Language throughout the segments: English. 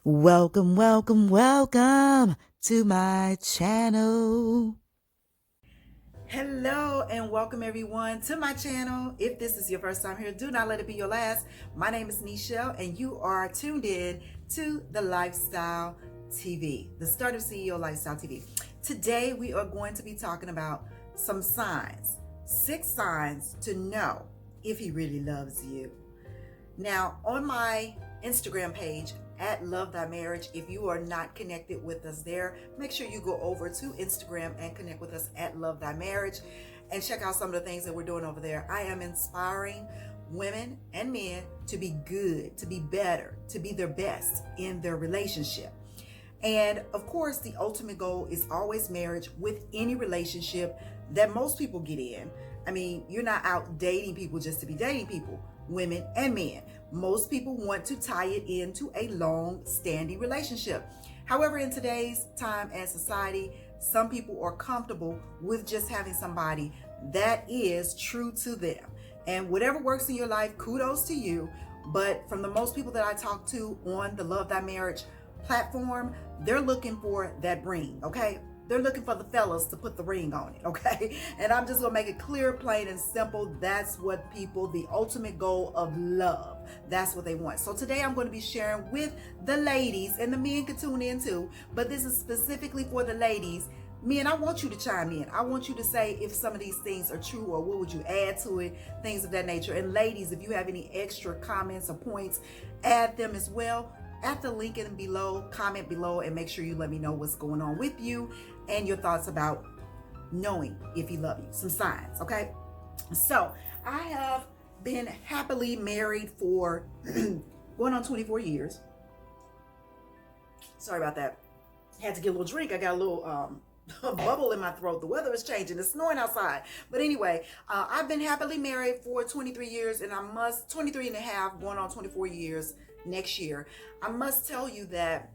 Welcome, welcome, welcome to my channel. Hello and welcome everyone to my channel. If this is your first time here, do not let it be your last. My name is Nichelle and you are tuned in to the Lifestyle TV, the Start of CEO Lifestyle TV. Today we are going to be talking about some signs, 6 signs to know if he really loves you. Now on my Instagram page at Love Thy Marriage, if you are not connected with us there, make sure you go over to Instagram and connect with us at Love Thy Marriage and check out some of the things that we're doing over there. I am inspiring women and men to be good, to be better, to be their best in their relationship. And of course, the ultimate goal is always marriage with any relationship that most people get in. I mean, you're not out dating people just to be dating people, women and men. Most people want to tie it into a long-standing relationship. However, in today's time and society, some people are comfortable with just having somebody that is true to them. And whatever works in your life, kudos to you. But from the most people that I talk to on the Love Thy Marriage platform, they're looking for that ring, okay? They're looking for the fellas to put the ring on it, okay? And I'm just gonna make it clear, plain and simple. That's what people, the ultimate goal of love, that's what they want. So today I'm gonna be sharing with the ladies, and the men can tune in too, but this is specifically for the ladies. Men, I want you to chime in. I want you to say if some of these things are true or what would you add to it, things of that nature. And ladies, if you have any extra comments or points, add them as well. At the link in below, comment below, and make sure you let me know what's going on with you and your thoughts about knowing if he loves you. Some signs, okay? So I have been happily married for going on 24 years. Sorry about that. Had to get a little drink. I got a little bubble in my throat. The weather is changing. It's snowing outside. But anyway, I've been happily married for 23 years, and 23 and a half, going on 24 years next year. I must tell you that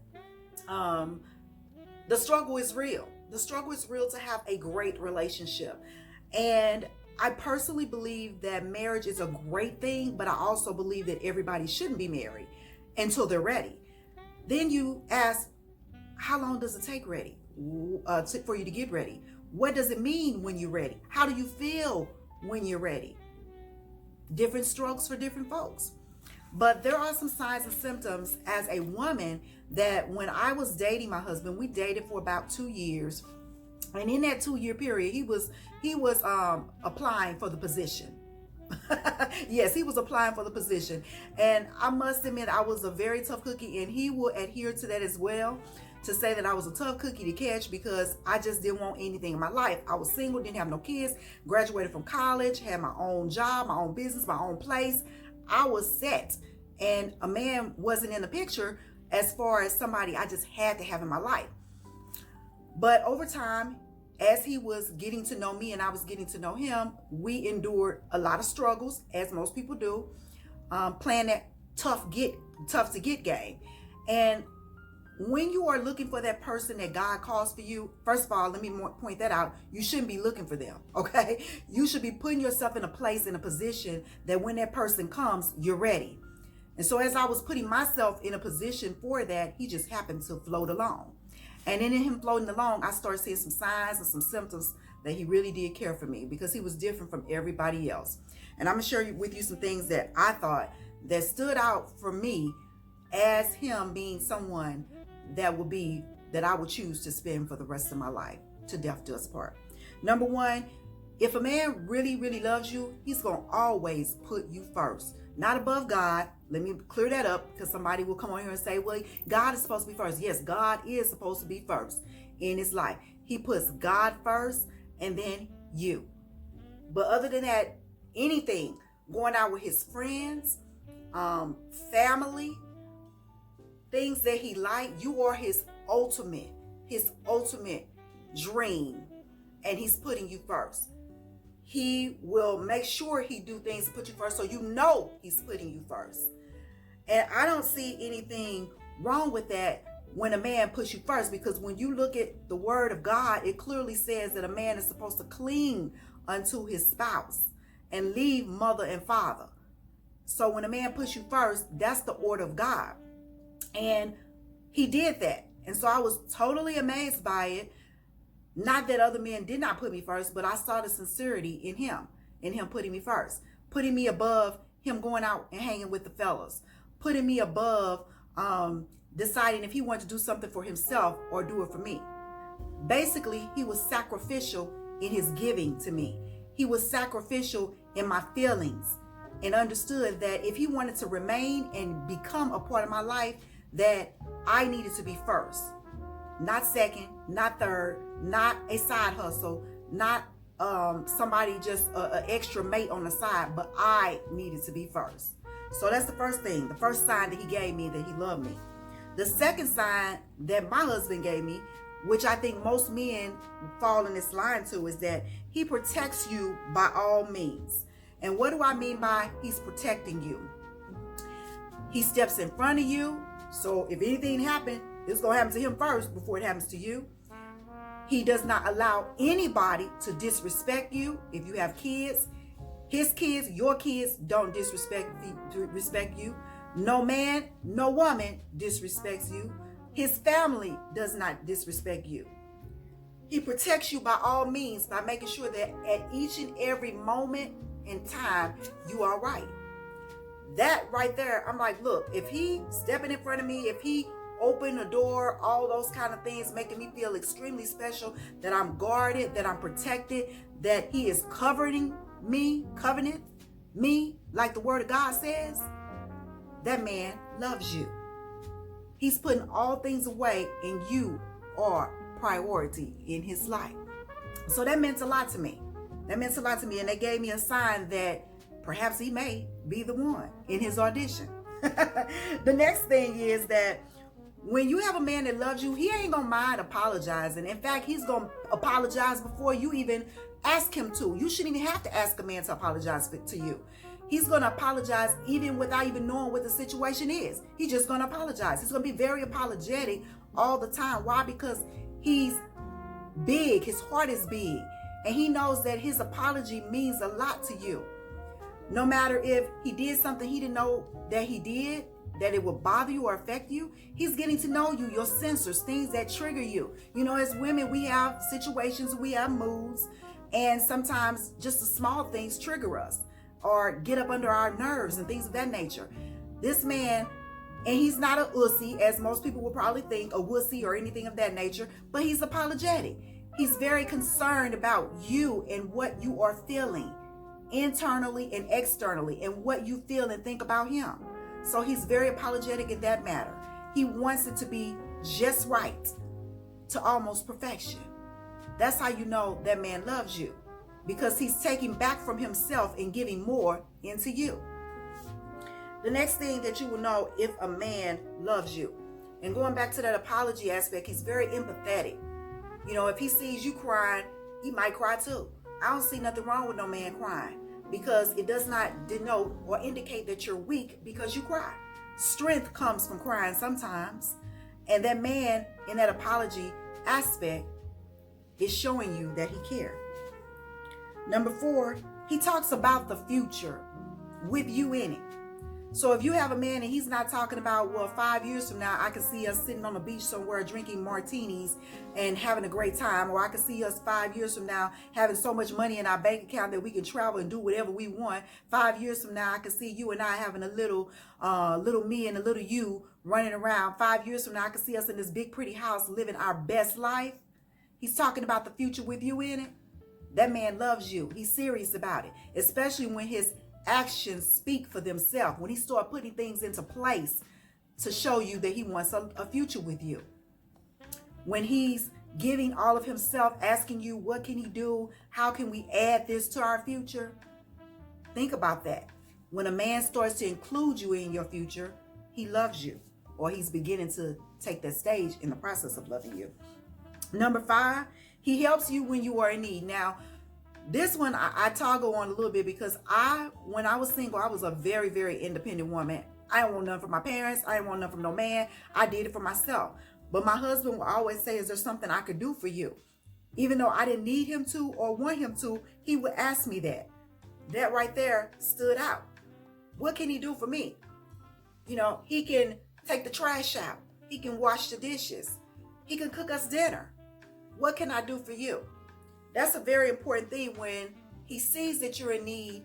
the struggle is real. The struggle is real to have a great relationship. And I personally believe that marriage is a great thing, but I also believe that everybody shouldn't be married until they're ready. Then you ask, how long does it take for you to get ready? What does it mean when you're ready? How do you feel when you're ready? Different strokes for different folks. But there are some signs and symptoms as a woman that when I was dating my husband, we dated for about 2 years. And in that 2-year period, he was applying for the position. Yes, he was applying for the position. And I must admit, I was a very tough cookie, and he will adhere to that as well, to say that I was a tough cookie to catch because I just didn't want anything in my life. I was single, didn't have no kids, graduated from college, had my own job, my own business, my own place. I was set, and a man wasn't in the picture as far as somebody I just had to have in my life. But over time, as he was getting to know me and I was getting to know him, we endured a lot of struggles, as most people do, playing that tough to get game. And when you are looking for that person that God calls for you, first of all, let me point that out. You shouldn't be looking for them, okay? You should be putting yourself in a place, in a position that when that person comes, you're ready. And so as I was putting myself in a position for that, he just happened to float along. And in him floating along, I started seeing some signs and some symptoms that he really did care for me, because he was different from everybody else. And I'm gonna share with you some things that I thought that stood out for me as him being someone that I would choose to spend for the rest of my life, to death do us part. Number one, if a man really, really loves you, he's going to always put you first, not above God. Let me clear that up, because somebody will come on here and say, well, God is supposed to be first. Yes, God is supposed to be first in his life. He puts God first and then you. But other than that, anything, going out with his friends, family, things that he liked, you are his ultimate dream, and he's putting you first. He will make sure he do things to put you first, so you know he's putting you first. And I don't see anything wrong with that when a man puts you first, because when you look at the word of God, it clearly says that a man is supposed to cling unto his spouse and leave mother and father. So when a man puts you first, that's the order of God. And He did that. And so I was totally amazed by it. Not that other men did not put me first, but I saw the sincerity in him putting me first, putting me above him going out and hanging with the fellas, putting me above deciding if he wanted to do something for himself or do it for me. Basically, he was sacrificial in his giving to me. He was sacrificial in my feelings, and understood that if he wanted to remain and become a part of my life, that I needed to be first. Not second, not third, not a side hustle, not somebody just an extra mate on the side, but I needed to be first. So that's the first thing, the first sign that he gave me that he loved me. The second sign that my husband gave me, which I think most men fall in this line to, is that he protects you by all means. And what do I mean by he's protecting you? He steps in front of you, so if anything happens, it's going to happen to him first before it happens to you. He does not allow anybody to disrespect you. If you have kids, his kids, your kids don't disrespect you. No man, no woman disrespects you. His family does not disrespect you. He protects you by all means by making sure that at each and every moment in time, you are right. That right there, I'm like, look, if he stepping in front of me, if he open the door, all those kind of things, making me feel extremely special, that I'm guarded, that I'm protected, that he is covering me, covenant me, like the word of God says, that man loves you. He's putting all things away, and you are priority in his life. So that meant a lot to me. That meant a lot to me, and they gave me a sign that perhaps he may be the one in his audition. The next thing is that when you have a man that loves you, he ain't gonna mind apologizing. In fact, he's gonna apologize before you even ask him to. You shouldn't even have to ask a man to apologize to you. He's gonna apologize even without even knowing what the situation is. He's just gonna apologize. He's gonna be very apologetic all the time. Why? Because he's big. His heart is big. And he knows that his apology means a lot to you. No matter if he did something he didn't know that he did, that it would bother you or affect you, he's getting to know you, your sensors, things that trigger you. You know, as women, we have situations, we have moods, and sometimes just the small things trigger us or get up under our nerves and things of that nature. This man, and he's not a wussy, as most people would probably think, a wussy or anything of that nature, but he's apologetic. He's very concerned about you and what you are feeling internally and externally, and what you feel and think about him. So he's very apologetic in that matter. He wants it to be just right, to almost perfection. That's how you know that man loves you, because he's taking back from himself and giving more into you. The next thing that you will know if a man loves you, and going back to that apology aspect, he's very empathetic. You know, if he sees you crying, he might cry too. I don't see nothing wrong with no man crying, because it does not denote or indicate that you're weak because you cry. Strength comes from crying sometimes. And that man in that apology aspect is showing you that he cares. Number 4, he talks about the future with you in it. So if you have a man and he's not talking about, well, 5 years from now, I can see us sitting on the beach somewhere drinking martinis and having a great time, or I can see us 5 years from now having so much money in our bank account that we can travel and do whatever we want. 5 years from now, I can see you and I having a little me and a little you running around. 5 years from now, I can see us in this big, pretty house living our best life. He's talking about the future with you in it. That man loves you. He's serious about it, especially when his actions speak for themselves, when he start putting things into place to show you that he wants a future with you. When he's giving all of himself, asking you, what can he do? How can we add this to our future? Think about that. When a man starts to include you in your future, he loves you, or he's beginning to take that stage in the process of loving you. Number 5, he helps you when you are in need. Now, this one I toggle on a little bit, because when I was single, I was a very, very independent woman. I didn't want nothing from my parents. I didn't want nothing from no man. I did it for myself. But my husband would always say, is there something I could do for you? Even though I didn't need him to or want him to, he would ask me that. That right there stood out. What can he do for me? You know, he can take the trash out. He can wash the dishes. He can cook us dinner. What can I do for you? That's a very important thing. When he sees that you're in need,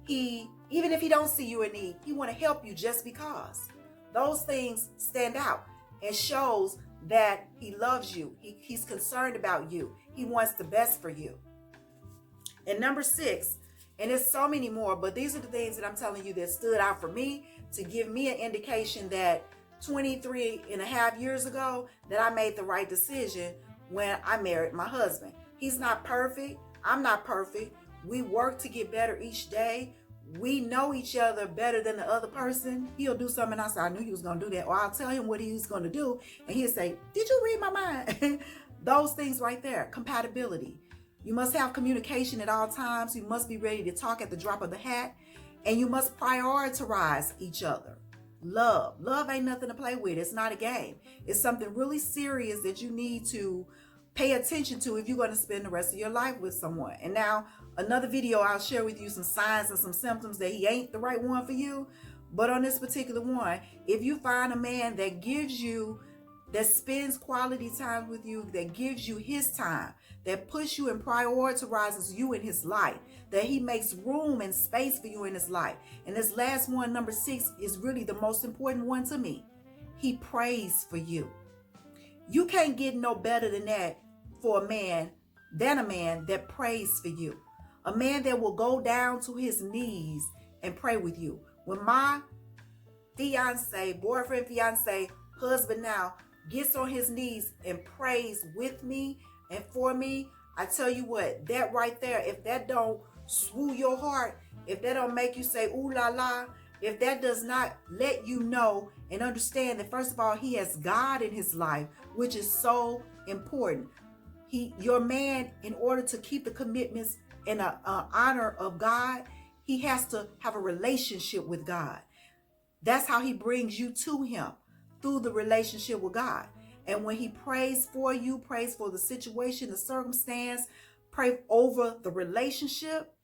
even if he don't see you in need, he want to help you just because. Those things stand out and shows that he loves you. He's concerned about you. He wants the best for you. And number 6, and there's so many more, but these are the things that I'm telling you that stood out for me to give me an indication that 23 and a half years ago that I made the right decision when I married my husband. He's not perfect. I'm not perfect. We work to get better each day. We know each other better than the other person. He'll do something and I say, I knew he was going to do that. Or I'll tell him what he was going to do. And he'll say, did you read my mind? Those things right there. Compatibility. You must have communication at all times. You must be ready to talk at the drop of the hat. And you must prioritize each other. Love. Love ain't nothing to play with. It's not a game. It's something really serious that you need to pay attention to if you're going to spend the rest of your life with someone. And now another video, I'll share with you some signs and some symptoms that he ain't the right one for you. But on this particular one, if you find a man that spends quality time with you, that gives you his time, that puts you and prioritizes you in his life, that he makes room and space for you in his life. And this last one, number 6, is really the most important one to me. He prays for you. You can't get no better than that for a man that prays for you. A man that will go down to his knees and pray with you. When my boyfriend, fiance, husband now gets on his knees and prays with me and for me, I tell you what, that right there, if that don't swoo your heart, if that don't make you say, ooh la la, if that does not let you know and understand that, first of all, he has God in his life, which is so important. Your man, in order to keep the commitments and honor of God, he has to have a relationship with God. That's how he brings you to him, through the relationship with God. And when he prays for you, prays for the situation, the circumstance, pray over the relationship,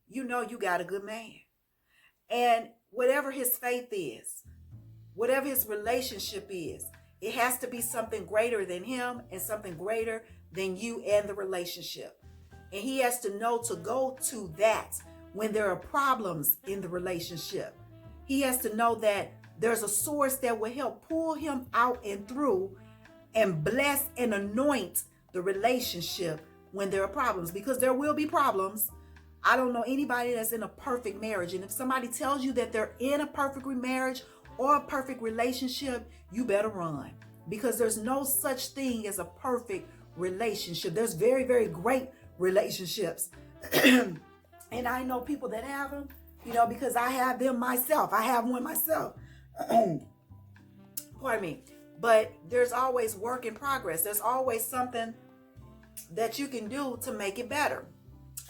you know you got a good man. And whatever his faith is, whatever his relationship is, it has to be something greater than him and something greater than you and the relationship. And he has to know to go to that when there are problems in the relationship. He has to know that there's a source that will help pull him out and through and bless and anoint the relationship when there are problems, because there will be problems. I don't know anybody that's in a perfect marriage. And if somebody tells you that they're in a perfect marriage or a perfect relationship, you better run, because there's no such thing as a perfect relationship. There's very, very great relationships. And I know people that have them, because I have them myself. I have one myself. Pardon me. But there's always work in progress. There's always something that you can do to make it better.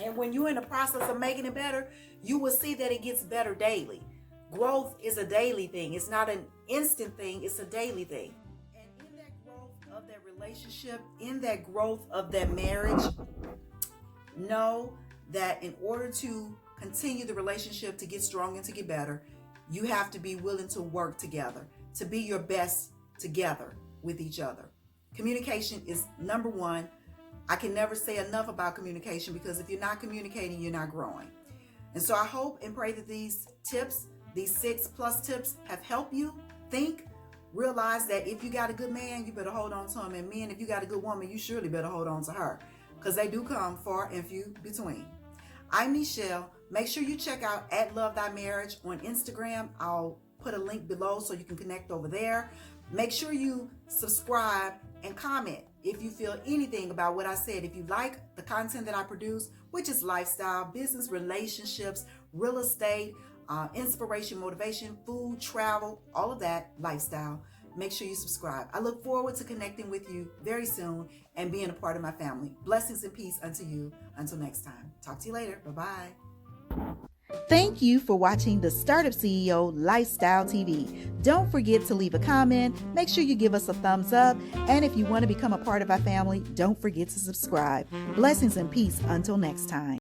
And when you're in the process of making it better, you will see that it gets better daily. Growth is a daily thing. It's not an instant thing. It's a daily thing. And in that growth of that relationship, in that growth of that marriage, know that in order to continue the relationship, to get strong and to get better, you have to be willing to work together, to be your best together with each other. Communication is number 1. I can never say enough about communication, because if you're not communicating, you're not growing. And so I hope and pray that these tips, these 6+ tips, have helped you think, realize that if you got a good man, you better hold on to him. And men, if you got a good woman, you surely better hold on to her, because they do come far and few between. I'm Michelle. Make sure you check out @LoveThyMarriage on Instagram. I'll put a link below so you can connect over there. Make sure you subscribe and comment if you feel anything about what I said. If you like the content that I produce, which is lifestyle, business, relationships, real estate, inspiration, motivation, food, travel, all of that lifestyle, make sure you subscribe. I look forward to connecting with you very soon and being a part of my family. Blessings and peace unto you. Until next time. Talk to you later. Bye-bye. Thank you for watching the Startup CEO Lifestyle TV. Don't forget to leave a comment. Make sure you give us a thumbs up. And if you want to become a part of our family, don't forget to subscribe. Blessings and peace until next time.